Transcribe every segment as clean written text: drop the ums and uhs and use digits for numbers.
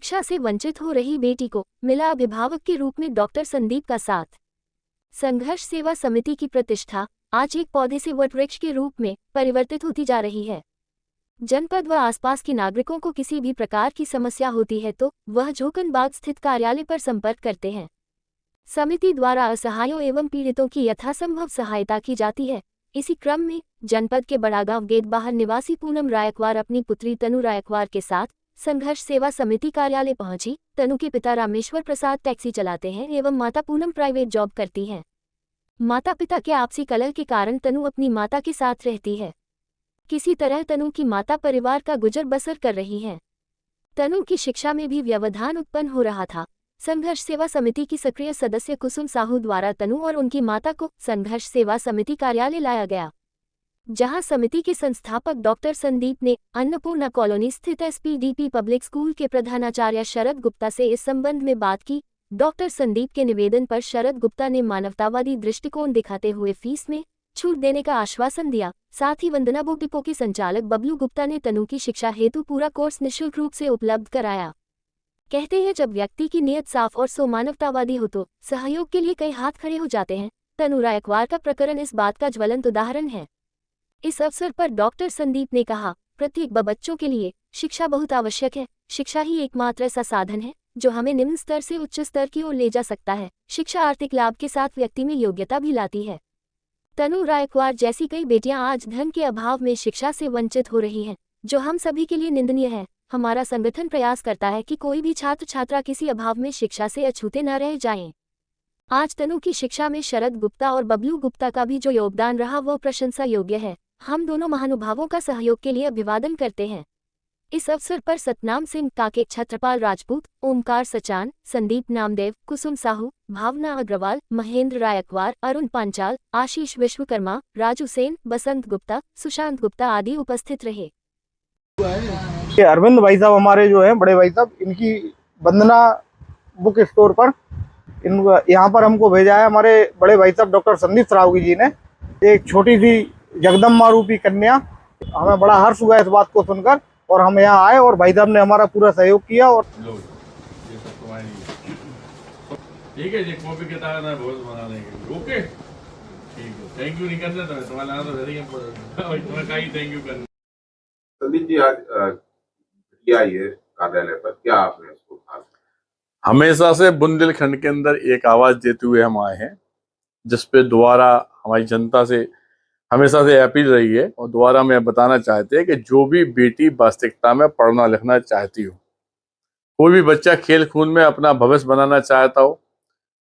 शिक्षा से वंचित हो रही बेटी को मिला अभिभावक के रूप में डॉक्टर संदीप का साथ। संघर्ष सेवा समिति की प्रतिष्ठा आज एक पौधे से वटवृक्ष के रूप में परिवर्तित होती जा रही है। जनपद व आसपास के नागरिकों को किसी भी प्रकार की समस्या होती है तो वह झोकनबाग स्थित कार्यालय पर संपर्क करते हैं। समिति द्वारा असहायों एवं पीड़ितों की यथासंभव सहायता की जाती है। इसी क्रम में जनपद के बड़ागांव गेट बाहर निवासी पूनम रायकवार अपनी पुत्री तनु रायकवार के साथ संघर्ष सेवा समिति कार्यालय पहुंची। तनु के पिता रामेश्वर प्रसाद टैक्सी चलाते हैं एवं माता पूनम प्राइवेट जॉब करती हैं। माता पिता के आपसी कलह के कारण तनु अपनी माता के साथ रहती है। किसी तरह तनु की माता परिवार का गुजर बसर कर रही हैं। तनु की शिक्षा में भी व्यवधान उत्पन्न हो रहा था। संघर्ष सेवा समिति की सक्रिय सदस्य कुसुम साहू द्वारा तनु और उनकी माता को संघर्ष सेवा समिति कार्यालय लाया गया, जहां समिति के संस्थापक डॉक्टर संदीप ने अन्नपूर्णा कॉलोनी स्थित एसपीडीपी पब्लिक स्कूल के प्रधानाचार्य शरद गुप्ता से इस संबंध में बात की। डॉक्टर संदीप के निवेदन पर शरद गुप्ता ने मानवतावादी दृष्टिकोण दिखाते हुए फीस में छूट देने का आश्वासन दिया। साथ ही वंदना बुक डिपो के संचालक बबलू गुप्ता ने तनु की शिक्षा हेतु पूरा कोर्स निःशुल्क रूप से उपलब्ध कराया। कहते हैं, जब व्यक्ति की नीयत साफ और मानवतावादी हो तो सहयोग के लिए कई हाथ खड़े हो जाते हैं। तनु रायकवार का प्रकरण इस बात का ज्वलंत उदाहरण है। इस अवसर पर डॉक्टर संदीप ने कहा, प्रत्येक बच्चों के लिए शिक्षा बहुत आवश्यक है। शिक्षा ही एकमात्र ऐसा साधन है जो हमें निम्न स्तर से उच्च स्तर की ओर ले जा सकता है। शिक्षा आर्थिक लाभ के साथ व्यक्ति में योग्यता भी लाती है। तनु रायकवार जैसी कई बेटियां आज धन के अभाव में शिक्षा से वंचित हो रही हैं, जो हम सभी के लिए निंदनीय है। हमारा संगठन प्रयास करता है कि कोई भी छात्र छात्रा किसी अभाव में शिक्षा से अछूते न रह जाएं। आज तनु की शिक्षा में शरद गुप्ता और बबलू गुप्ता का भी जो योगदान रहा वह प्रशंसा योग्य है। हम दोनों महानुभावों का सहयोग के लिए अभिवादन करते हैं। इस अवसर पर सतनाम सिंह काके, छत्रपाल राजपूत, ओमकार सचान, संदीप नामदेव, कुसुम साहू, भावना अग्रवाल, महेंद्र रायकवार, अरुण पांचाल, आशीष विश्वकर्मा, राजू सेन, बसंत गुप्ता, सुशांत गुप्ता आदि उपस्थित रहे। अरविंद भाई साहब हमारे जो है बड़े भाई साहब, इनकी वंदना बुक स्टोर पर यहाँ पर हमको भेजा है हमारे बड़े भाई साहब डॉक्टर संदीप सरावगी जी ने। एक छोटी सी जगदम्बा रूपी कन्या, हमें बड़ा हर्ष हुआ इस बात को सुनकर और हम यहाँ आए और भाई साहब ने हमारा पूरा सहयोग किया। और ठीक है जी, कॉपी किताब ना बहुत बना लेंगे। ओके, ठीक है, थैंक यू नहीं करना तो तुम्हारा नाम तो वेरी इंपॉर्टेंट, तुम्हें का ही थैंक यू करना। संदीप जी, आज क्या ये कार्यालय पर क्या आपने इसको खास? हमेशा से बुंदेलखंड के अंदर एक आवाज देते हुए हम आए हैं, जिसपे दोबारा हमारी जनता से हमेशा से अपील रही है और दोबारा मैं बताना चाहते हैं कि जो भी बेटी वास्तविकता में पढ़ना लिखना चाहती हो, कोई भी बच्चा खेल कूद में अपना भविष्य बनाना चाहता हो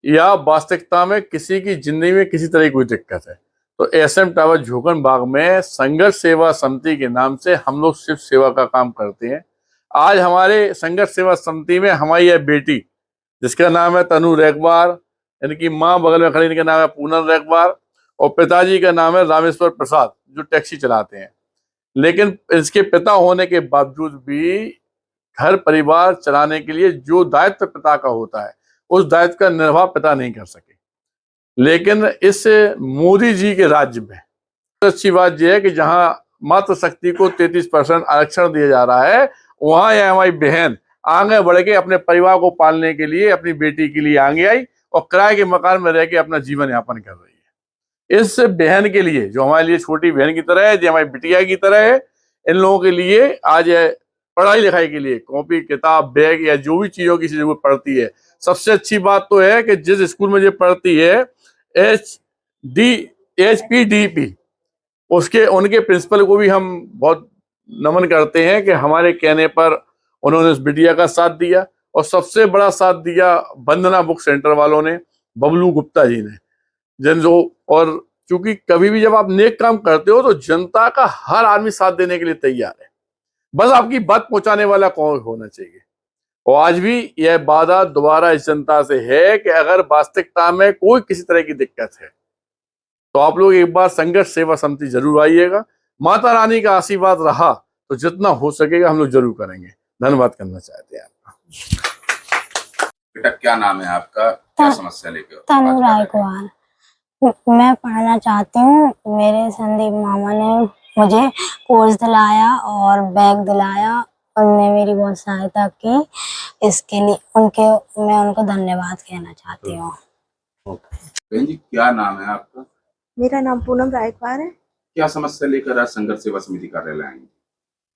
या वास्तविकता में किसी की जिंदगी में किसी तरह की कोई दिक्कत है, तो एसएम टावर झोकनबाग में संघर्ष सेवा समिति के नाम से हम लोग सिर्फ सेवा का काम करते हैं। आज हमारे संघर्ष सेवा समिति में हमारी यह बेटी, जिसका नाम है तनु रायकवार, इनकी माँ बगल में खड़ी, इनका नाम है पूनम रायकवार और पिताजी का नाम है रामेश्वर प्रसाद, जो टैक्सी चलाते हैं। लेकिन इसके पिता होने के बावजूद भी घर परिवार चलाने के लिए जो दायित्व पिता का होता है, उस दायित्व का निर्वाह पिता नहीं कर सके। लेकिन इस मोदी जी के राज्य में अच्छी बात यह है कि जहां मातृशक्ति को 33% आरक्षण दिया जा रहा है, वहां यह हमारी बहन आगे बढ़ के अपने परिवार को पालने के लिए अपनी बेटी के लिए आगे आई और किराए के मकान में रह के अपना जीवन यापन कर रही है। इस बहन के लिए, जो हमारे लिए छोटी बहन की तरह है, जो हमारी बिटिया की तरह है, इन लोगों के लिए आज पढ़ाई लिखाई के लिए कॉपी किताब बैग या जो भी चीजों की जरूरत पड़ती है, सबसे अच्छी बात तो है कि जिस स्कूल में ये पढ़ती है एचपीडीपी, उनके प्रिंसिपल को भी हम बहुत नमन करते हैं कि हमारे कहने पर उन्होंने उस बिटिया का साथ दिया। और सबसे बड़ा साथ दिया वंदना बुक सेंटर वालों ने, बबलू गुप्ता जी ने, जिन जो, और क्योंकि कभी भी जब आप नेक काम करते हो तो जनता का हर आदमी साथ देने के लिए तैयार है, बस आपकी बात पहुंचाने वाला कौन होना चाहिए। और आज भी यह वादा दोबारा इस जनता से है कि अगर वास्तविकता में कोई किसी तरह की दिक्कत है तो आप लोग एक बार संघर्ष सेवा समिति जरूर आइएगा। माता रानी का आशीर्वाद रहा तो जितना हो सकेगा हम लोग जरूर करेंगे। धन्यवाद करना चाहते हैं आपका। बेटा, क्या नाम है आपका, क्या समस्या लेके? तनु रायकवार। मैं पढ़ना चाहती हूँ। मेरे संदीप मामा ने मुझे कोर्स दिलाया और बैग दिलाया उनने मेरी बहुत सहायता की, इसके लिए मैं उनको धन्यवाद कहना चाहती हूँ। बहन जी, क्या नाम है आपका? मेरा नाम पूनम रायकवार है। क्या समस्या लेकर आज संघर्ष सेवा समिति कार्यालय आई?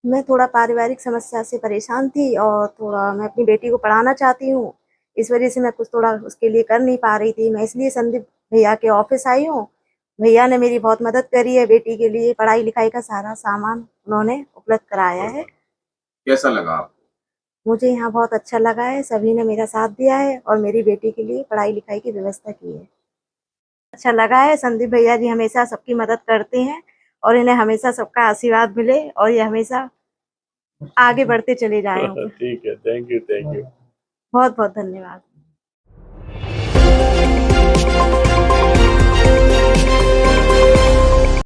मैं थोड़ा पारिवारिक समस्या से परेशान थी और थोड़ा मैं अपनी बेटी को पढ़ाना चाहती हूँ। इस वजह से मैं कुछ थोड़ा उसके लिए कर नहीं पा रही थी। मैं इसलिए संदीप भैया के ऑफिस आई हूँ। भैया ने मेरी बहुत मदद करी है। बेटी के लिए पढ़ाई लिखाई का सारा सामान उन्होंने उपलब्ध कराया है। कैसा लगा आपको? मुझे यहाँ बहुत अच्छा लगा है। सभी ने मेरा साथ दिया है और मेरी बेटी के लिए पढ़ाई लिखाई की व्यवस्था की है। अच्छा लगा है। संदीप भैया जी हमेशा सबकी मदद करते हैं और इन्हें हमेशा सबका आशीर्वाद मिले और ये हमेशा आगे बढ़ते चले जाएं। ठीक है, थैंक यू। बहुत बहुत धन्यवाद।